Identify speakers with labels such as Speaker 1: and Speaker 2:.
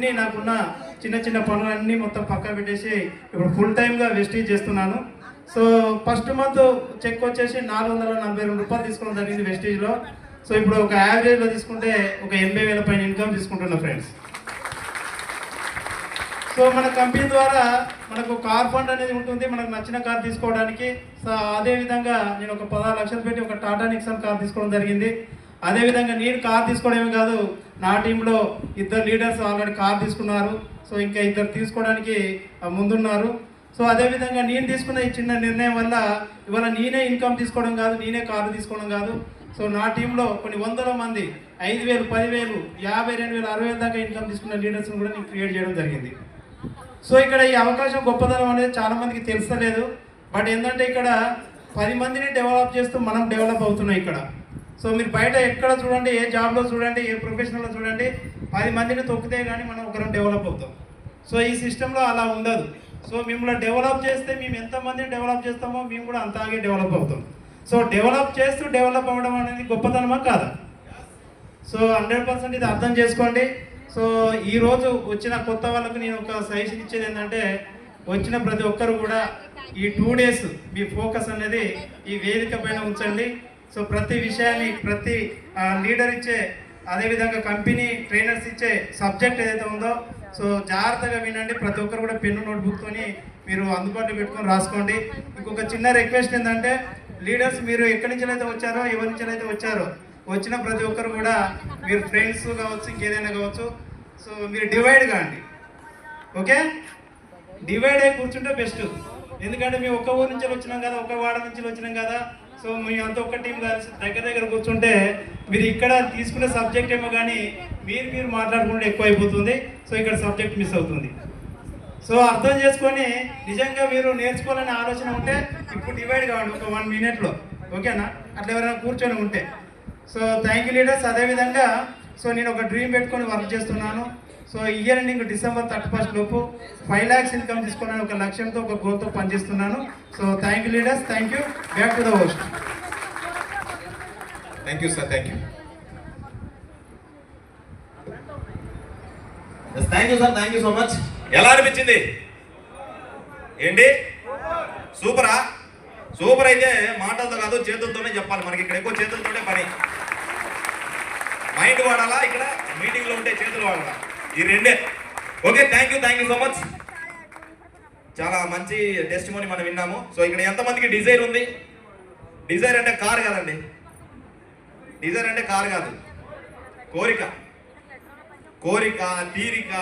Speaker 1: నాకున్న చిన్న చిన్న పనులన్నీ మొత్తం పక్క పెట్టేసి ఇప్పుడు ఫుల్ టైమ్గా వెస్టీజ్ చేస్తున్నాను. సో ఫస్ట్ మంత్ చెక్ వచ్చేసి 442 రూపాయలు తీసుకోవడం జరిగింది వెస్టీజ్లో. సో ఇప్పుడు ఒక యావరేజ్లో తీసుకుంటే ఒక 80,000 పైన ఇన్కమ్ తీసుకుంటున్నా ఫ్రెండ్స్. సో మన కంపెనీ ద్వారా మనకు కార్ ఫండ్ అనేది ఉంటుంది, మనకు నచ్చిన కార్ తీసుకోవడానికి. సో అదేవిధంగా నేను ఒక 16 లక్షలు పెట్టి ఒక టాటా నిక్సన్ కార్ తీసుకోవడం జరిగింది. అదేవిధంగా నేను కార్ తీసుకోవడమే కాదు, నా టీంలో 2 లీడర్స్ ఆల్రెడీ కార్ తీసుకున్నారు. సో ఇంకా 2 తీసుకోవడానికి ముందున్నారు. సో అదేవిధంగా నేను తీసుకున్న ఈ చిన్న నిర్ణయం వల్ల ఇవాళ నేనే ఇన్కమ్ తీసుకోవడం కాదు, నేనే కారు తీసుకోవడం కాదు. సో నా టీంలో కొన్ని వందల మంది 5,000, 10,000, 52,000, 60,000 దాకా ఇన్కమ్ తీసుకున్న లీడర్స్ని కూడా నేను క్రియేట్ చేయడం జరిగింది. సో ఇక్కడ ఈ అవకాశం గొప్పదనం అనేది చాలా మందికి తెలుస్తలేదు. బట్ ఏంటంటే ఇక్కడ 10 మందిని డెవలప్ చేస్తూ మనం డెవలప్ అవుతున్నాం ఇక్కడ. సో మీరు బయట ఎక్కడ చూడండి, ఏ జాబ్లో చూడండి, ఏ ప్రొఫెషనల్లో చూడండి, 10 మందిని తొక్కితే కానీ మనం ఒకరం డెవలప్ అవుతాం. సో ఈ సిస్టంలో అలా ఉండదు. సో మిమ్మల్ని డెవలప్ చేస్తే మేము ఎంతమందిని డెవలప్ చేస్తామో మేము కూడా అంతాగే డెవలప్ అవుతాం. సో డెవలప్ చేస్తూ డెవలప్ అవ్వడం అనేది గొప్పతనమా కాదా? సో 100% ఇది అర్థం చేసుకోండి. సో ఈరోజు వచ్చిన కొత్త వాళ్ళకు నేను ఒక సజెషన్ ఇచ్చేది ఏంటంటే, వచ్చిన ప్రతి ఒక్కరు కూడా ఈ 2 days మీ ఫోకస్ అనేది ఈ వేదిక పైన ఉంచండి. సో ప్రతి విషయాన్ని ప్రతి లీడర్ ఇచ్చే, అదేవిధంగా కంపెనీ ట్రైనర్స్ ఇచ్చే సబ్జెక్ట్ ఏదైతే ఉందో సో జాగ్రత్తగా వినండి. ప్రతి ఒక్కరు కూడా పెన్ను నోట్బుక్తోని మీరు అందుబాటులో పెట్టుకొని రాసుకోండి. ఇంకొక చిన్న రిక్వెస్ట్ ఏంటంటే, లీడర్స్ మీరు ఎక్కడి నుంచి అయితే వచ్చారో, ఎవరి నుంచి అయితే వచ్చారో, వచ్చిన ప్రతి ఒక్కరు కూడా మీరు ఫ్రెండ్స్ కావచ్చు, ఇంకేదైనా కావచ్చు, సో మీరు డివైడ్ కాండి. ఓకే, డివైడ్ అయి కూర్చుంటే బెస్ట్. ఎందుకంటే మేము ఒక ఊరు నుంచి వచ్చినాం కదా, ఒక వాడ నుంచి వచ్చినాం కదా, సో మేము అంతా ఒక టీం కలిసి దగ్గర కూర్చుంటే మీరు ఇక్కడ తీసుకునే సబ్జెక్ట్ ఏమో కానీ మీరు మాట్లాడుకుంటే ఎక్కువ అయిపోతుంది. సో ఇక్కడ సబ్జెక్ట్ మిస్ అవుతుంది. సో అర్థం చేసుకొని నిజంగా మీరు నేర్చుకోవాలనే ఆలోచన ఉంటే ఇప్పుడు డివైడ్ కావండి ఒక 1 minute. ఓకేనా? అట్లా ఎవరైనా కూర్చొని ఉంటే. So thank you leaders. అదేవిధంగా సో నేను ఒక డ్రీమ్ పెట్టుకొని వర్క్ చేస్తున్నాను. సో ఇయర్ ఎండింగ్ December 31 లోపు 5 lakhs ఇన్కమ్ తీసుకున్నాను ఒక లక్ష్యంతో, ఒక గోల్తో పనిచేస్తున్నాను. So thank you leaders, thank you. Back to the host.
Speaker 2: Thank you sir, thank you. Thank you sir, thank you so much. ఎలా అనిపించింది? ఏంటి సూపరా? సూపర్ అయితే మాటలతో కాదు, చేతులతోనే చెప్పాలి. మనకి ఇక్కడ ఎక్కువ చేతులతోనే పని. మైండ్ వాడాలా, ఇక్కడ మీటింగ్లో ఉంటే చేతులు వాడాలా, ఈ రెండే. Okay, thank you so much. చాలా మంచి టెస్టిమోనీ మనం విన్నాము. సో ఇక్కడ ఎంతమందికి డిజైర్ ఉంది? డిజైర్ అంటే కార్ కాదండి, డిజైర్ అంటే కార్ కాదు, కోరిక, తీరిక.